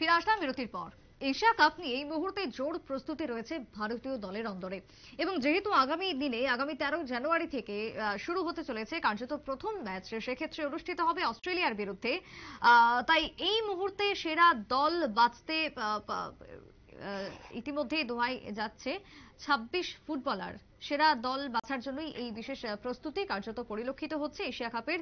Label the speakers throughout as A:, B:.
A: ফিরে আসলাম বিরতির পর। এশিয়া কাপ নিয়ে এই মুহূর্তে জোর প্রস্তুতি রয়েছে ভারতীয় দলের অন্দরে। এবং যেহেতু আগামী দিনে আগামী 13 জানুয়ারি থেকে শুরু হতে চলেছে কার্যত প্রথম ম্যাচ, সেক্ষেত্রে অনুষ্ঠিত হবে অস্ট্রেলিয়ার বিরুদ্ধে। তাই এই মুহূর্তে সেরা দল বাছতে ইতিমধ্যেই দোহায় যাচ্ছে 26 ফুটবলার। সেরা দল বাছার জন্যই এই বিশেষ প্রস্তুতি কার্যত পরিলক্ষিত হচ্ছে এশিয়া কাপের।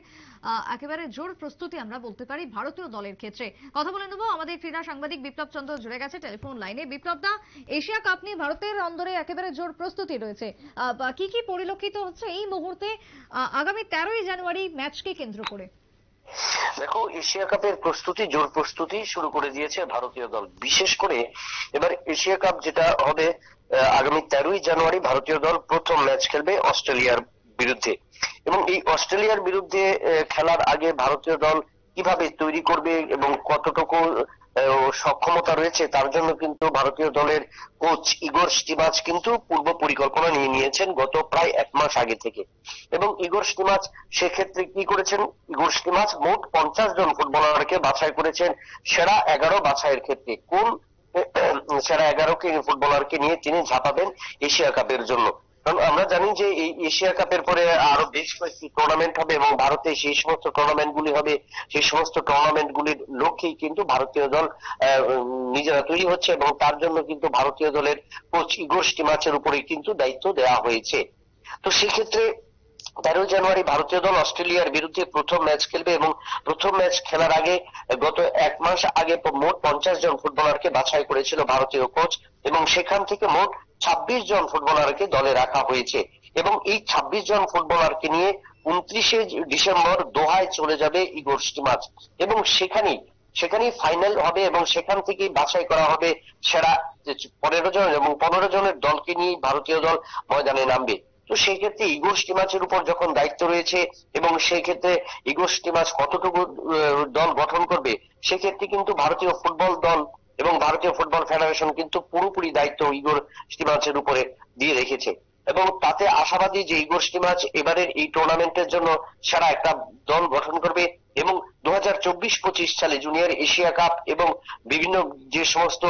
A: একেবারে জোর প্রস্তুতি আমরা বলতে পারি ভারতীয় দলের ক্ষেত্রে। কথা বলে নেব, আমাদের ক্রীড়া সাংবাদিক বিপ্লব চন্দ্র জুড়ে গেছে টেলিফোন লাইনে। বিপ্লব দা, এশিয়া কাপ নিয়ে ভারতের অন্দরে একেবারে জোর প্রস্তুতি রয়েছে, কি কি পরিলক্ষিত হচ্ছে এই মুহূর্তে আগামী 13 জানুয়ারি ম্যাচকে কেন্দ্র করে?
B: দেখো, এশিয়া কাপের প্রস্তুতি, জোর প্রস্তুতি শুরু করে দিয়েছে ভারতীয় দল। বিশেষ করে এবার এশিয়া কাপ যেটা হবে, আগামী 13 জানুয়ারি ভারতীয় দল প্রথম ম্যাচ খেলবে অস্ট্রেলিয়ার বিরুদ্ধে। এবং এই অস্ট্রেলিয়ার বিরুদ্ধে খেলার আগে ভারতীয় দল কিভাবে তৈরি করবে এবং কতটুকু সক্ষমতা রয়েছে তার জন্য কিন্তু ভারতীয় দলের কোচ ইগোর স্টিমাচ কিন্তু পূর্ব পরিকল্পনা নিয়ে নিয়েছেন গত প্রায় 1 মাস আগে থেকে। এবং ইগোর স্টিমাচ সেক্ষেত্রে কি করেছেন, ইগোর স্টিমাচ মোট 50 জন ফুটবলারকে বাছাই করেছেন সেরা 11 বাছাইয়ের ক্ষেত্রে। কোন সেরা 11 ফুটবলারকে নিয়ে তিনি ঝাঁপাবেন এশিয়া কাপের জন্য? কারণ আমরা জানি যে এই এশিয়া কাপের পরে আরো বেশ কয়েকটি টুর্নামেন্ট হবে এবং ভারতে সেই সমস্ত টুর্নামেন্ট গুলি হবে। সেই সমস্ত টুর্নামেন্ট গুলির লক্ষ্যেই কিন্তু ভারতীয় দল নিজেরা তৈরি হচ্ছে এবং তার জন্য কিন্তু ভারতীয় দলের কোচ ইগোর স্টিমাচের উপরে কিন্তু দায়িত্ব দেওয়া হয়েছে। তো সেক্ষেত্রে 13 জানুয়ারি ভারতীয় দল অস্ট্রেলিয়ার বিরুদ্ধে প্রথম ম্যাচ খেলবে এবং প্রথম ম্যাচ খেলার আগে গত 1 মাস আগে মোট 50 জন ফুটবলারকে বাছাই করেছিল ভারতীয় কোচ এবং সেখান থেকে মোট 26 জন ফুটবলারকে দলে রাখা হয়েছে। এবং এই 26 জন ফুটবলারকে নিয়ে 29শে ডিসেম্বর দোহায় চলে যাবে ইগোর স্টিমাচ এবং সেখানেই ফাইনাল হবে এবং সেখান থেকেই বাছাই করা হবে সেরা 15 জন এবং 15 জনের দলকে নিয়ে ভারতীয় দল ময়দানে নামবে। তো সেই ক্ষেত্রে ইগোর স্টিমাচের উপর যখন দায়িত্ব রয়েছে এবং সেই ক্ষেত্রে ইগোর স্টিমাচ কতটুকু দল গঠন করবে, সেক্ষেত্রে কিন্তু ভারতীয় ফুটবল দল এবং ভারতীয় ফুটবল ফেডারেশন কিন্তু পুরোপুরি দায়িত্ব ইগোর স্টিমাচের উপরে দিয়ে রেখেছে। এবং তাতে আশাবাদী যে ইগোর স্টিমাচ এবারের এই টুর্নামেন্টের জন্য সেরা একটা দল গঠন করবে এবং 2024-25 সালে জুনিয়র এশিয়া কাপ এবং বিভিন্ন যে সমস্ত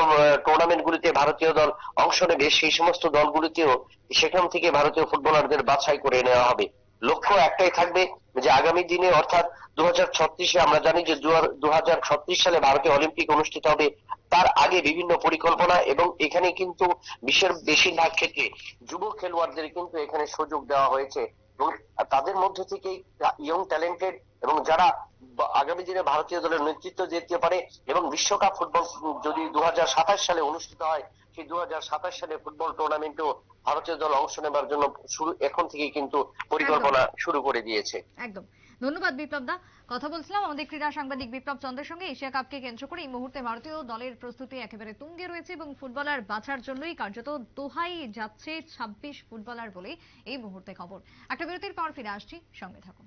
B: টুর্নামেন্ট গুলিতে ভারতীয় দল অংশ নেবে সেই সমস্ত দলগুলিতেও সেখান থেকে ভারতীয় ফুটবলারদের বাছাই করে নেওয়া হবে। লক্ষ্য একটাই থাকবে যে আগামী দিনে অর্থাৎ 2036-এ আমরা জানি যে 2036 সালে ভারতে অলিম্পিক অনুষ্ঠিত হবে। তার আগে বিভিন্ন পরিকল্পনা এবং এখানে কিন্তু বিশ্বের বেশিরভাগ ক্ষেত্রে যুব খেলোয়াড়দের কিন্তু এখানে সুযোগ দেওয়া হয়েছে এবং তাদের মধ্যে থেকেই ইয়ং ট্যালেন্টেড এবং যারা আগামী দিনে ভারতীয় দলের নেতৃত্ব দিতে পারে এবং বিশ্বকাপ ফুটবল যদি 2027 সালে অনুষ্ঠিত হয়, সেই 2027 সালে ফুটবল টুর্নামেন্টেও ভারতীয় দল অংশ নেবার জন্য এখন থেকেই কিন্তু পরিকল্পনা শুরু করে দিয়েছে।
A: একদম। ধন্যবাদ বিপ্লব দা। কথা বলছিলাম আমাদের ক্রীড়া সাংবাদিক বিপ্লব চন্দ্রের সঙ্গে। এশিয়া কাপকে কেন্দ্র করে এই মুহূর্তে ভারতীয় দলের প্রস্তুতি একেবারে তুঙ্গে রয়েছে এবং ফুটবলার বাছার জন্যই কার্যত দোহায় যাচ্ছে 26 ফুটবলার বলে এই মুহূর্তে খবর। একটা বিরতির পর ফিরে আসছি, সঙ্গে থাকুন।